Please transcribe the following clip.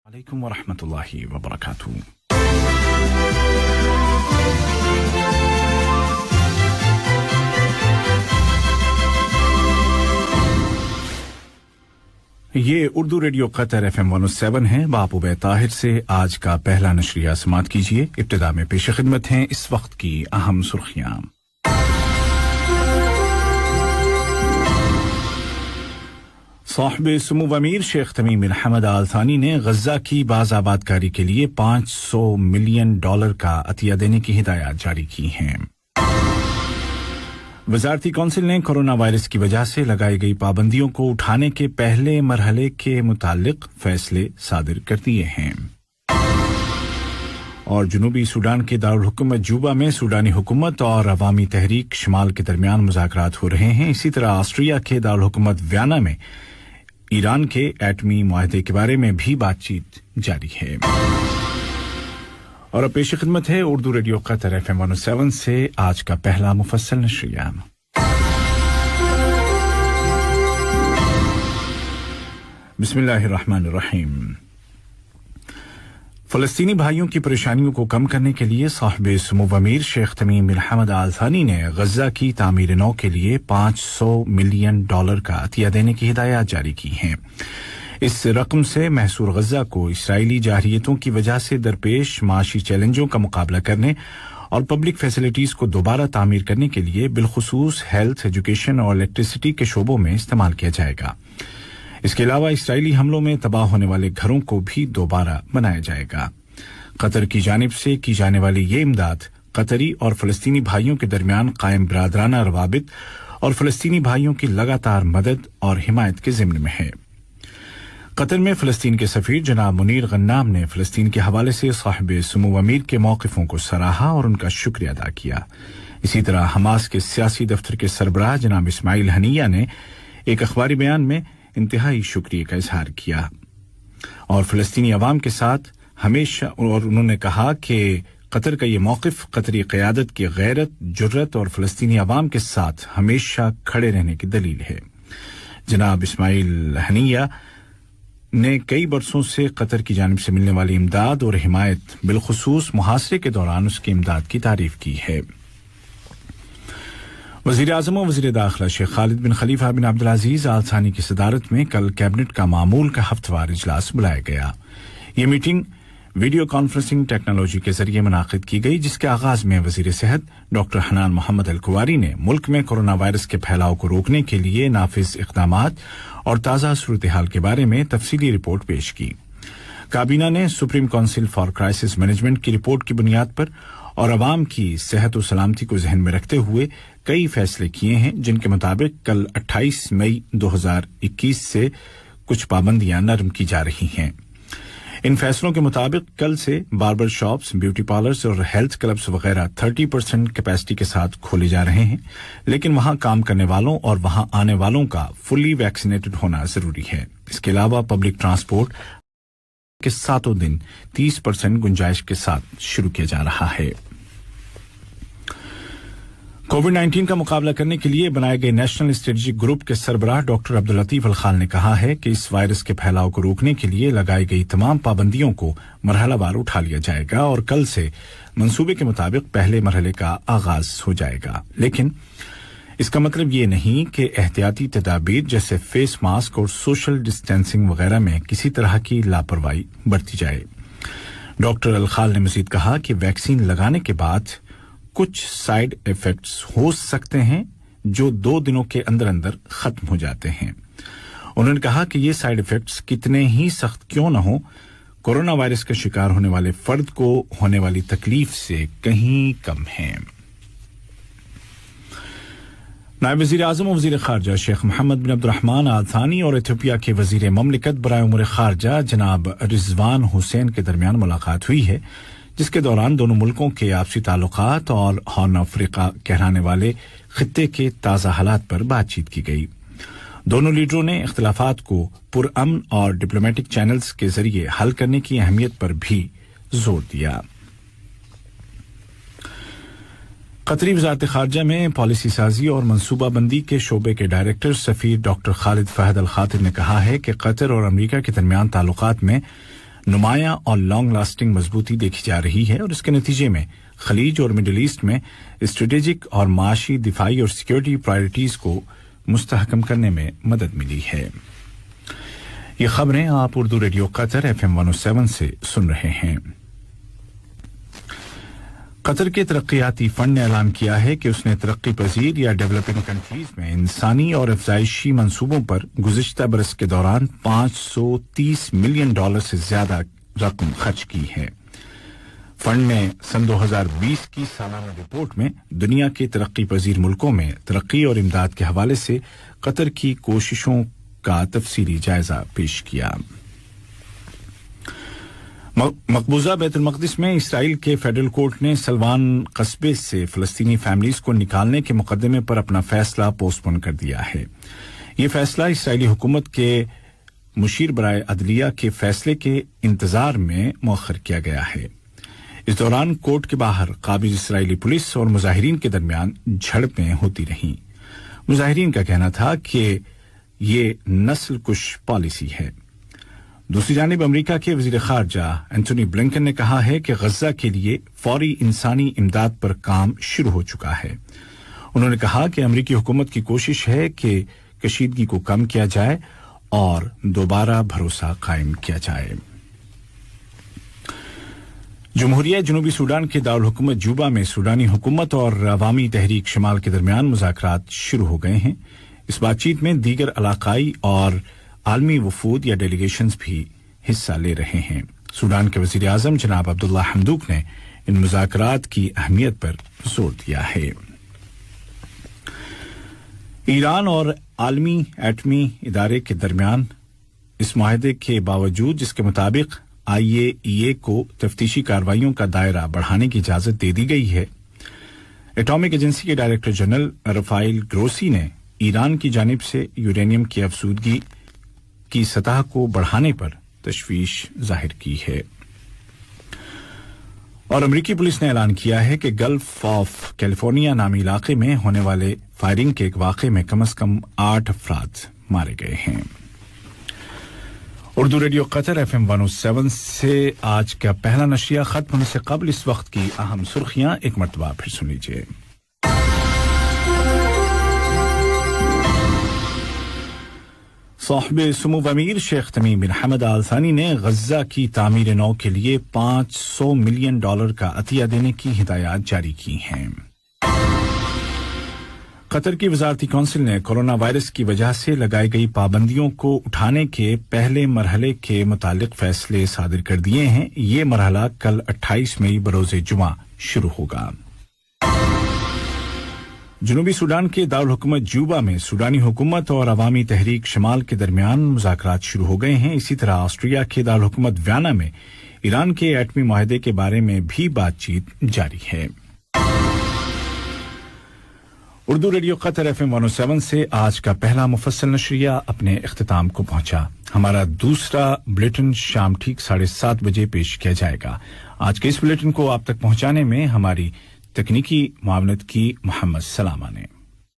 अलैकुम व रहमतुल्लाहि व बरकातुहू। ये उर्दू रेडियो कतर FM 107 है। बाप उबैद ताहिर से आज का पहला नशरिया समात कीजिए। इब्तिदा में पेश खिदमत हैं इस वक्त की अहम सुर्खियां। साहिब सुमू अमीर शेख तमीम बिन हमद आल थानी ने गजा की बाज़ाबादकारी के लिए $500 मिलियन का अतिया देने की हिदायत जारी की हैं। वजारती कौंसिल ने कोरोना वायरस की वजह से लगाई गई पाबंदियों को उठाने के पहले मरहले के मुतालिक फैसले सादिर कर दिए हैं। और जनूबी सूडान के दारुल हुकूमत जूबा में सूडानी हुकूमत और अवामी तहरीक शमाल के दरमियान मुज़ाकरात हो रहे हैं। इसी तरह ऑस्ट्रिया के दारुल हुकूमत वियना में ईरान के एटमी मुआहदे के बारे में भी बातचीत जारी है। और अब पेश खिदमत है उर्दू रेडियो कतर FM 107 से आज का पहला मुफस्सल नशरिया। बिस्मिल्लाहिर्रहमानिर्रहीम। फलस्तीनी भाइयों की परेशानियों को कम करने के लिए साहिब सुमू अमीर शेख तमीम बिन हमद आल थानी ने गजा की तामीर नौ के लिए $500 मिलियन का अतिया देने की हिदायत जारी की हैं। इस रकम से महसूर गजा को इसराइली जारहियतों की वजह से दरपेश माशी चैलेंजों का मुकाबला करने और पब्लिक फैसिलिटीज को दोबारा तामीर करने के लिए बिलखुसूस हेल्थ, एजुकेशन और इलेक्ट्रिसिटी के शोबों में इस्तेमाल किया जाएगा। इसके अलावा इसराइली हमलों में तबाह होने वाले घरों को भी दोबारा बनाया जाएगा। कतर की जानिब से की जाने वाली ये इमदाद कतरी और फलस्तीनी भाइयों के दरमियान कायम बिरादराना रवाबित और फलस्तीनी भाइयों की लगातार मदद और हिमायत के ज़िम्न में है। कतर में फलस्तीन के सफीर जनाब मुनीर गन्नाम ने फलस्तीन के हवाले से साहिब सुमू अमीर के मौक़िफ़ों को सराहा और उनका शुक्रिया अदा किया। इसी तरह हमास के सियासी दफ्तर के सरबराह जनाब इस्माइल हनिया ने एक अखबारी बयान में इंतहाई शुक्रिया का इजहार किया और फलस्तीनी अवाम के साथ हमेशा, और उन्होंने कहा कि कतर का ये मौक़िफ़ कतरी क़यादत की गैरत, जुर्रत और फलस्तीनी अवाम के साथ हमेशा खड़े रहने की दलील है। जनाब इस्माइल हनिया ने कई बरसों से कतर की जानिब से मिलने वाली इमदाद और हिमायत, बिलखुसूस मुहासरे के दौरान उसकी इमदाद की तारीफ की है। वज़ीर आज़म और वज़ीर दाखिला शेख खालिद बिन खलीफा बिन अब्दुल अज़ीज़ आल थानी की सदारत में कल कैबिनेट का मामूल का हफ्तेवार इजलास बुलाया गया। ये मीटिंग वीडियो कॉन्फ्रेंसिंग टेक्नोलॉजी के जरिए मुनाकिद की गई, जिसके आगाज में वज़ीर सेहत डॉक्टर हनान मोहम्मद अल कुवारी ने मुल्क में कोरोना वायरस के फैलाव को रोकने के लिए नाफिज इक़दामात और ताज़ा सूरत हाल के बारे में तफसीली रिपोर्ट पेश की। काबीना ने supreme council for crisis management की रिपोर्ट की बुनियाद पर और अवाम की सेहत और सलामती को ज़हन में रखते हुए कई फैसले किए हैं, जिनके मुताबिक कल 28 मई 2021 से कुछ पाबंदियां नरम की जा रही हैं। इन फैसलों के मुताबिक कल से बार्बर शॉप्स, ब्यूटी पार्लर्स और हेल्थ क्लब्स वगैरह 30% कैपेसिटी के साथ खोले जा रहे हैं, लेकिन वहां काम करने वालों और वहां आने वालों का फुली वैक्सीनेटेड होना जरूरी है। इसके अलावा पब्लिक ट्रांसपोर्ट के 7 दिन 30% गुंजाइश के साथ शुरू किया जा रहा है। कोविड-19 का मुकाबला करने के लिए बनाए गए नेशनल स्ट्रेटेजिक ग्रुप के सरबराह डॉक्टर अब्दुल लतीफ अल खाल ने कहा है कि इस वायरस के फैलाव को रोकने के लिए लगाई गई तमाम पाबंदियों को मरहलावार उठा लिया जाएगा और कल से मंसूबे के मुताबिक पहले मरहले का आगाज हो जाएगा। लेकिन इसका मतलब ये नहीं कि एहतियाती तदाबीर जैसे फेस मास्क और सोशल डिस्टेंसिंग वगैरह में किसी तरह की लापरवाही बरती जाए। डॉक्टर अल खाल ने मजीद कहा कि वैक्सीन लगाने के बाद कुछ साइड इफेक्ट्स हो सकते हैं जो 2 दिनों के अंदर अंदर खत्म हो जाते हैं। उन्होंने कहा कि ये साइड इफेक्ट्स कितने ही सख्त क्यों न हो, कोरोना वायरस का शिकार होने वाले फर्द को होने वाली तकलीफ से कहीं कम हैं। नायब वज़ीर आज़म और वज़ीर ख़ारजा शेख मोहम्मद बिन अब्दुर्रहमान आल थानी और इथियोपिया के वज़ीर ममलिकत बराए उमूर ख़ारजा जनाब रिजवान हुसैन के दरमियान मुलाकात हुई है, जिसके दौरान दोनों मुल्कों के आपसी ताल्लुकात और हॉर्न अफ्रीका कहलाने वाले खित्ते के ताज़ा हालात पर बातचीत की गई। दोनों लीडरों ने इख्तिलाफात को पुरअमन और डिप्लोमेटिक चैनल्स के जरिए हल करने की अहमियत पर भी जोर दिया। कतरी वज़ारत ख़ारजा में पॉलिसी साजी और मनसूबाबंदी के शोबे के डायरेक्टर सफ़ीर डॉक्टर खालिद फहद अल खातिर ने कहा है कि कतर और अमरीका के दरमियान ताल्लुकात में नुमायां और लॉन्ग लास्टिंग मजबूती देखी जा रही है और इसके नतीजे में खलीज और मिडिल ईस्ट में स्ट्रेटेजिक और माशी दिफाई और सिक्योरिटी प्रायोरिटीज को मुस्तहकम करने में मदद मिली है। ये खबरें आप उर्दू रेडियो कतर FM 107 से सुन रहे हैं। कतर के तरक्याती फंड ने ऐलान किया है कि उसने तरक्की पजीर या डेवलपिंग कंट्रीज में इंसानी और अफजाइशी मंसूबों पर गुज़िश्ता बरस के दौरान $530 मिलियन से ज्यादा रकम खर्च की है। फंड ने सन 2020 की सालाना रिपोर्ट में दुनिया के तरक्की पजीर मुल्कों में तरक्की और इमदाद के हवाले से कतर की कोशिशों का तफसीली जायजा पेश किया। मकबूजा बैतुल मक़दिस में इसराइल के फेडरल कोर्ट ने सलवान कस्बे से फलस्तीनी फैमिलीज को निकालने के मुकदमे पर अपना फैसला पोस्टपोन कर दिया है। यह फैसला इसराइली हुकूमत के मुशीर बराए अदलिया के फैसले के इंतजार में मौखर किया गया है। इस दौरान कोर्ट के बाहर काबिज इसराइली पुलिस और मुजाहिरीन के दरमियान झड़पें होती रहीं। मुजाहिरीन का कहना था कि ये नस्ल कुश पॉलिसी है। दूसरी जानिब अमेरिका के वजीर खारजा एंटोनी ब्लिंकन ने कहा है कि गजा के लिए फौरी इंसानी इमदाद पर काम शुरू हो चुका है। उन्होंने कहा कि अमेरिकी हुकूमत की कोशिश है कि कशीदगी को कम किया जाए और दोबारा भरोसा कायम किया जाए। जमहूरिया जनूबी सूडान के दारुल हुकूमत जूबा में सूडानी हुकूमत और अवामी तहरीक शमाल के दरमियान मुज़ाकरात शुरू हो गए हैं। इस बातचीत में दीगर इलाकाई और आलमी वफूद या डेलीगेशंस भी हिस्सा ले रहे हैं। सूडान के वजीर आजम जनाब अब्दुल्ला हमदूक ने इन मुज़ाकरात की अहमियत पर जोर दिया है। ईरान और आलमी एटमी इदारे के दरमियान इस मुआहदे के बावजूद जिसके मुताबिक IAEA को तफ्तीशी कार्रवाइयों का दायरा बढ़ाने की इजाजत दे दी गई है, एटॉमिक एजेंसी के डायरेक्टर जनरल रफाइल ग्रोसी ने ईरान की जानिब से यूरेनियम की अफसूदगी की सतह को बढ़ाने पर तशवीश जाहिर की है। और अमेरिकी पुलिस ने ऐलान किया है कि गल्फ ऑफ कैलिफोर्निया नामी इलाके में होने वाले फायरिंग के एक वाक़े में कम से कम 8 अफराद मारे गए हैं। उर्दू रेडियो कतर FM 107 से आज का पहला नशरिया खत्म होने से कबल इस वक्त की अहम सुर्खियां एक मरतबा फिर सुन लीजिए। साहिब सुमूव अमीर शेख तमीम बिन हमद आल थानी ने गजा की तामीर नौ के लिए $500 मिलियन का अतिया देने की हिदायत जारी की हैं। कतर की वजारती कौंसिल ने कोरोना वायरस की वजह से लगाई गई पाबंदियों को उठाने के पहले मरहले के मुतालिक फैसले सादिर कर दिए हैं। ये मरहला कल 28 मई बरोज़े जुमा शुरू होगा। जनूबी सूडान के दारुल हुकूमत जूबा में सूडानी हुकूमत और अवामी तहरीक शमाल के दरमियान मुज़ाकरात शुरू हो गए हैं। इसी तरह ऑस्ट्रिया के दारुल हुकूमत वियना में ईरान के एटमी मुआहदे के बारे में भी बातचीत जारी है। उर्दू रेडियो कतर FM 107 से आज का पहला मुफस्सल नशरिया अपने इख्तिताम को पहुंचा। हमारा दूसरा बुलेटिन शाम ठीक 7:30 बजे पेश किया जाएगा। आज के इस बुलेटिन को आप तक पहुंचाने में हमारी तकनीकी मुआवनत की मोहम्मद सलामा ने।